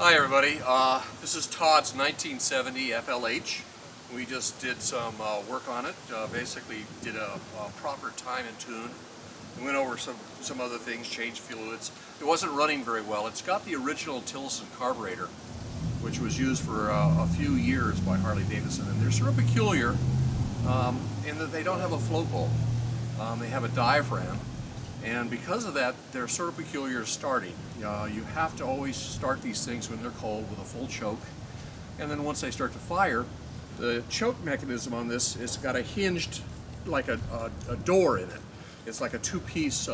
Hi everybody, this is Todd's 1970 FLH. We just did some work on it, basically did a proper time and tune. We went over some other things, changed fluids. It wasn't running very well. It's got the original Tilson carburetor, which was used for a few years by Harley Davidson, and they're sort of peculiar in that they don't have a float bowl. They have a diaphragm. And because of that, they're sort of peculiar starting. You have to always start these things when they're cold with a full choke. And then once they start to fire, the choke mechanism on this has got a hinged, like a door in it. It's like a two-piece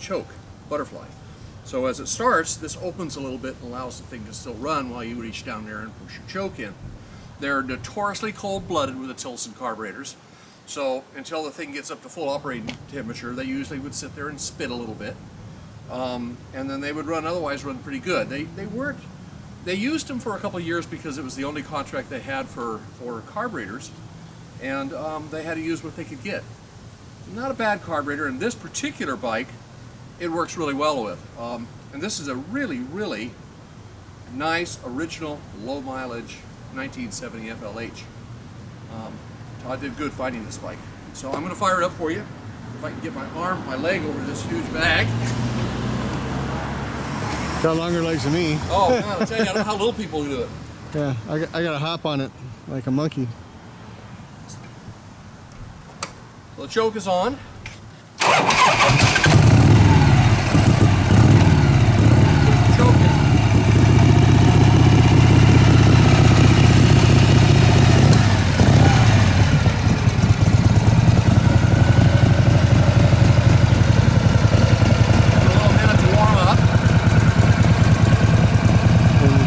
choke, butterfly. So as it starts, this opens a little bit and allows the thing to still run while you reach down there and push your choke in. They're notoriously cold-blooded with the Tilson carburetors. So until the thing gets up to full operating temperature, they usually would sit there and spit a little bit, and then they would otherwise run pretty good. They used them for a couple of years because it was the only contract they had for carburetors, and they had to use what they could get. Not a bad carburetor, and this particular bike, it works really well with. And this is a really, really nice, original, low mileage 1970 FLH. Todd did good finding this bike. So I'm going to fire it up for you. If I can get my leg over this huge bag. Got longer legs than me. Oh, man, I'll tell you, I don't know how little people do it. Yeah, I got to hop on it like a monkey. So the choke is on.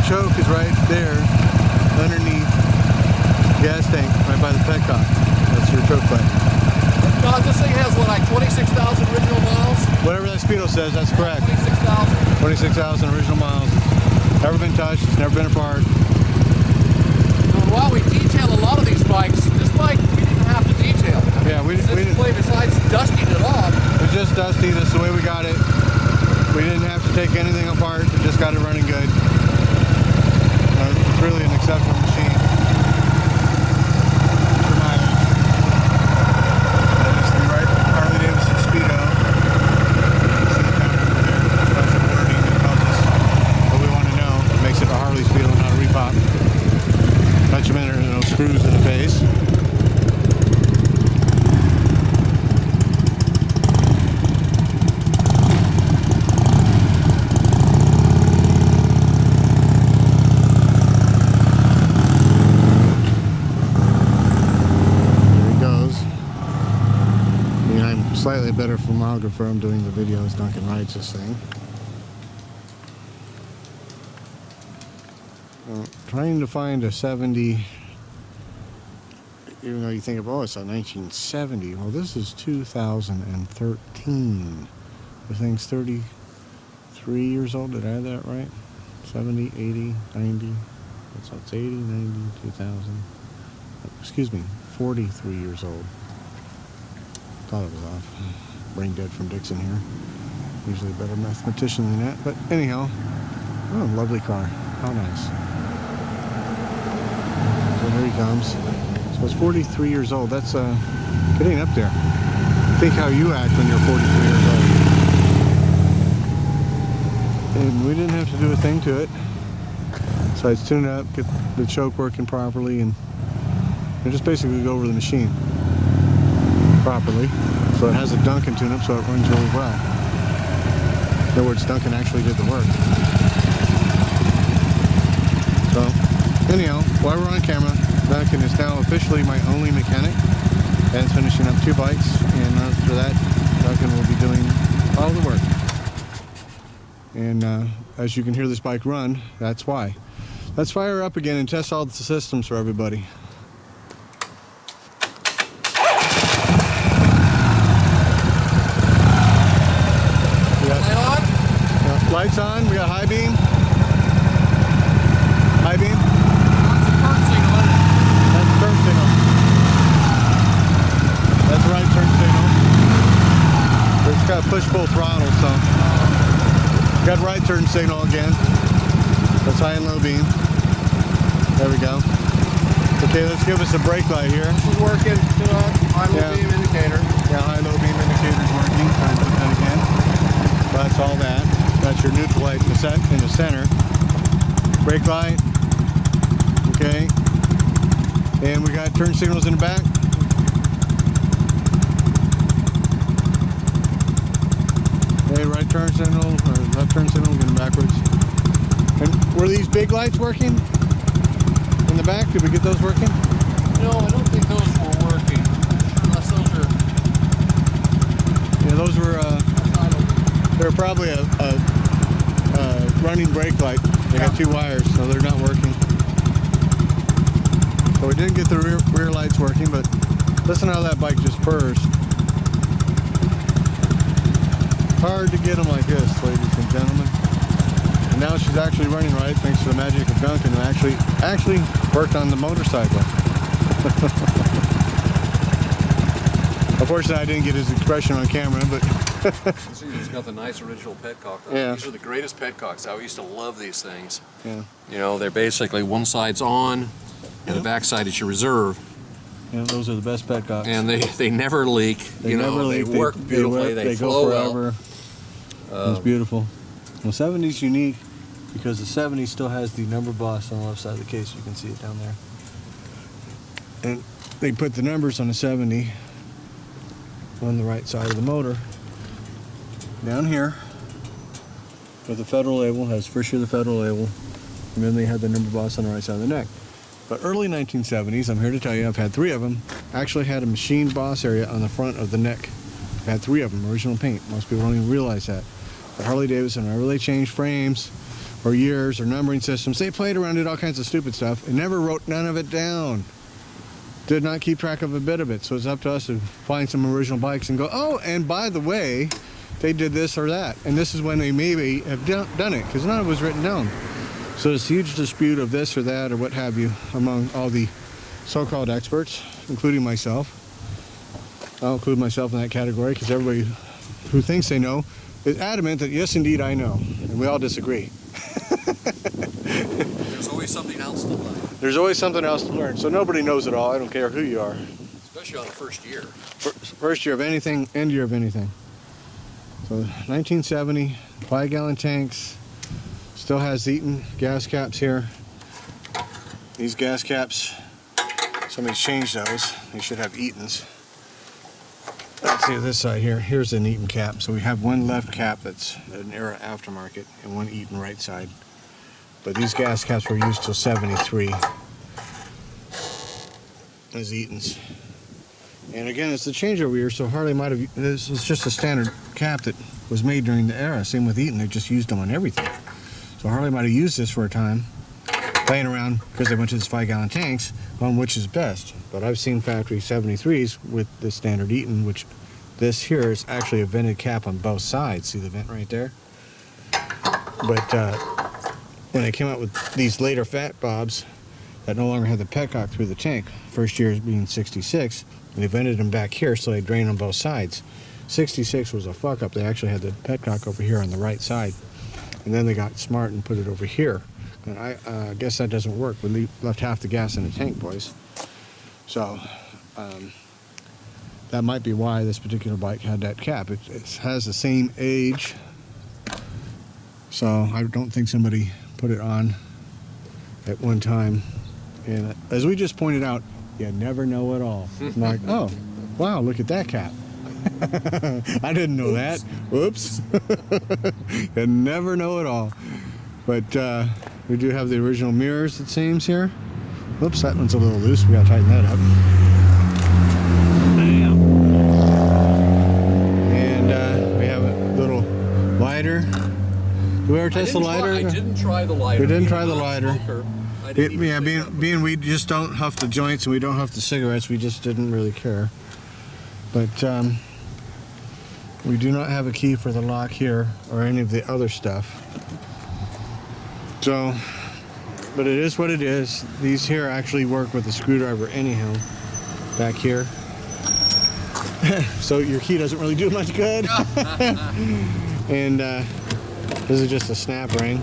Choke is right there underneath the gas tank, right by the petcock. That's your choke button. God, this thing has what, like 26,000 original miles? Whatever that speedo says, that's correct. 26,000. 26,000 original miles. It's never been touched, it's never been apart. While we detail a lot of these bikes, this bike we didn't have to detail. Yeah, we didn't. Besides dusting it off. It was just dusty, that's the way we got it. We didn't have to take anything apart, we just got it running good. It's really an exceptional machine. For mileage. That is the right Harley Davidson Speedo. You can see it down over there. Bunch of wording that tells us what we want to know. It makes it a Harley Speedo, not a repop. Punch them in, there no screws in the face. Slightly better filmographer. I'm doing the videos. Duncan rides this thing. Trying to find a 70, even though you think of, oh, it's a 1970. Well, this is 2013. The thing's 33 years old. Did I have that right? 70, 80, 90. It's 80, 90, 2000. Excuse me, 43 years old. Thought it was off. Brain dead from Dixon here. Usually a better mathematician than that. But anyhow, oh, lovely car. How nice. So here he comes. So it's 43 years old. That's getting up there. Think how you act when you're 43 years old. And we didn't have to do a thing to it. So I tuned it up, get the choke working properly, and just basically go over the machine properly. So it has a Duncan tune-up, so it runs really well. In other words, Duncan actually did the work. So, anyhow, while we're on camera, Duncan is now officially my only mechanic. Dan's finishing up 2 bikes, and after that, Duncan will be doing all the work. And as you can hear this bike run, that's why. Let's fire her up again and test all the systems for everybody. Lights on, we got high beam. High beam. That's the turn signal. That's the right turn signal. It's got push-pull throttle, so got right turn signal again. That's high and low beam. There we go. Okay, let's give us a brake light here. This is working. High low Yeah. beam indicator. Yeah, high low beam indicator's working. Try and put that again. That's all that. That's your neutral light in the center. Brake light. Okay. And we got turn signals in the back. Okay, right turn signal or left turn signal going backwards. And were these big lights working in the back? Did we get those working? No, I don't think those were working. Unless those are. Yeah, those were. They were probably a running brake light. They got 2 wires, so they're not working. So we didn't get the rear lights working, but listen how that bike just purrs. Hard to get them like this, ladies and gentlemen. And now she's actually running right, thanks to the magic of Duncan, who actually worked on the motorcycle. Unfortunately, I didn't get his expression on camera, but See, he's got the nice original petcock on. Yeah. These are the greatest petcocks. I used to love these things. yeah, You know, they're basically one side's on, and the back side is your reserve. yeah, those are the best petcocks. And they never leak. They never leak. They work beautifully. They flow go forever. It's beautiful. Well, 70's unique because the 70 still has the number boss on the left side of the case. You can see it down there. And they put the numbers on the 70 on the right side of the motor. Down here with the Federal label, has first year the Federal label, and then they had the number boss on the right side of the neck. But early 1970s, I'm here to tell you, I've had 3 of them, actually had a machined boss area on the front of the neck. I've had 3 of them, original paint. Most people don't even realize that. But Harley Davidson, whenever they changed frames or years or numbering systems, they played around, did all kinds of stupid stuff, and never wrote none of it down. Did not keep track of a bit of it. So it's up to us to find some original bikes and go, oh, and by the way, they did this or that. And this is when they maybe have done it, because none of it was written down. So there's a huge dispute of this or that or what have you among all the so-called experts, including myself. I'll include myself in that category because everybody who thinks they know is adamant that yes, indeed, I know. And we all disagree. There's always something else to learn. There's always something else to learn. So nobody knows it all. I don't care who you are. Especially on the first year. First year of anything, end year of anything. So 1970, 5-gallon tanks. Still has Eaton gas caps here. These gas caps, somebody's changed those. They should have Eaton's. Let's see this side here. Here's an Eaton cap. So we have one left cap that's an era aftermarket and one Eaton right side. But these gas caps were used till 73 as Eaton's. And again, it's the changeover year, so Harley might have, this is just a standard cap that was made during the era. Same with Eaton, they just used them on everything. So Harley might have used this for a time, playing around because they went to these 5-gallon tanks on which is best. But I've seen factory 73s with the standard Eaton, which this here is actually a vented cap on both sides. See the vent right there? But when they came out with these later fat bobs that no longer had the petcock through the tank, first year being 66, and they vented them back here so they drain on both sides. 66 was a fuck up. They actually had the petcock over here on the right side. And then they got smart and put it over here. And I guess that doesn't work. We left half the gas in the tank, boys. So that might be why this particular bike had that cap. It has the same age. So I don't think somebody put it on at one time. And as we just pointed out, you never know it all. I'm like, oh, wow, look at that cap. I didn't know that. Whoops. You never know it all. But we do have the original mirrors, it seems, here. Whoops, that one's a little loose. We gotta tighten that up. Bam. And we have a little lighter. Did we ever test the lighter? I didn't try the lighter. We didn't try the lighter. Yeah, being we just don't huff the joints and we don't huff the cigarettes, we just didn't really care. But we do not have a key for the lock here or any of the other stuff. So, but it is what it is. These here actually work with a screwdriver anyhow, back here. So your key doesn't really do much good. And this is just a snap ring.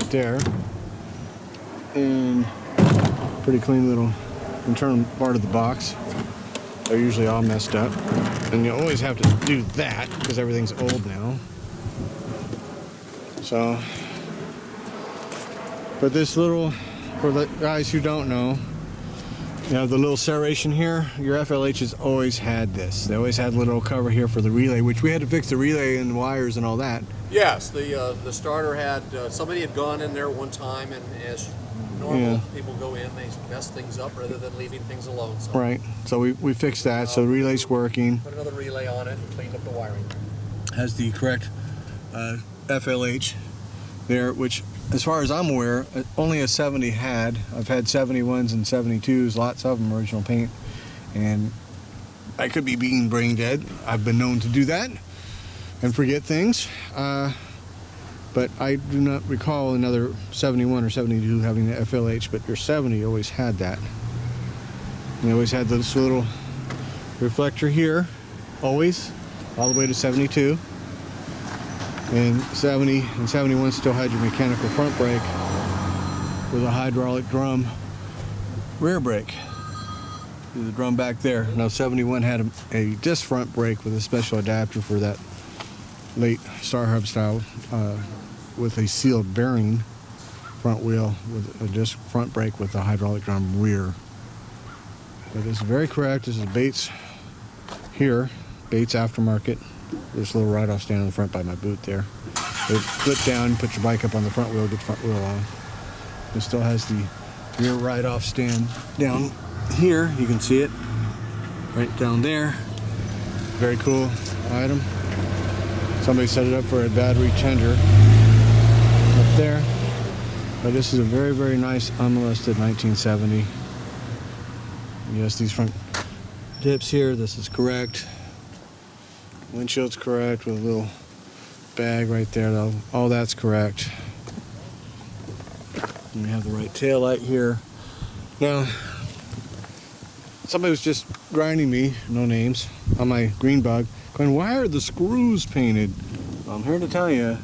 right there. And pretty clean little internal part of the box. They're usually all messed up. And you always have to do that because everything's old now. So, but this little, for the guys who don't know, you know, the little serration here, your FLH has always had this. They always had a little cover here for the relay, which we had to fix the relay and the wires and all that. Yes, the starter had, somebody had gone in there one time, and as normal, people go in, they mess things up rather than leaving things alone. So, Right, so we fixed that, so the relay's working. Put another relay on it and cleaned up the wiring. Has the correct FLH there, which as far as I'm aware, only a 70 had. I've had 71s and 72s, lots of them original paint, and I could be being brain dead. I've been known to do that and forget things, but I do not recall another 71 or 72 having the FLH, but your 70 always had that. And they always had this little reflector here, always, all the way to 72. And 70 and 71 still had your mechanical front brake with a hydraulic drum rear brake. The drum back there. Now 71 had a disc front brake with a special adapter for that late Star Hub style with a sealed bearing front wheel with a disc front brake with a hydraulic drum rear. But this is very correct. This is Bates here, Bates aftermarket. This little ride-off stand in the front by my boot there. They flip down, put your bike up on the front wheel, get the front wheel on. It still has the rear ride-off stand down here. You can see it right down there. Very cool item. Somebody set it up for a battery tender up there. But this is a very, very nice unmolested 1970. Yes, these front dips here, this is correct. Windshield's correct with a little bag right there though. All that's correct. And we have the right tail light here. Now, somebody was just grinding me, no names, on my green bug, going, why are the screws painted? Well, I'm here to tell you,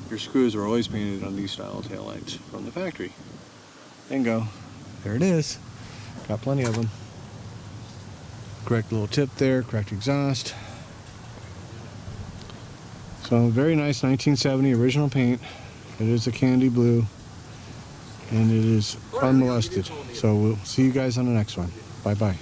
your screws are always painted on these style tail lights from the factory. Bingo. There it is. Got plenty of them. Correct little tip there, correct exhaust. So very nice 1970 original paint. It is a candy blue and it is unmolested. So we'll see you guys on the next one. Bye bye.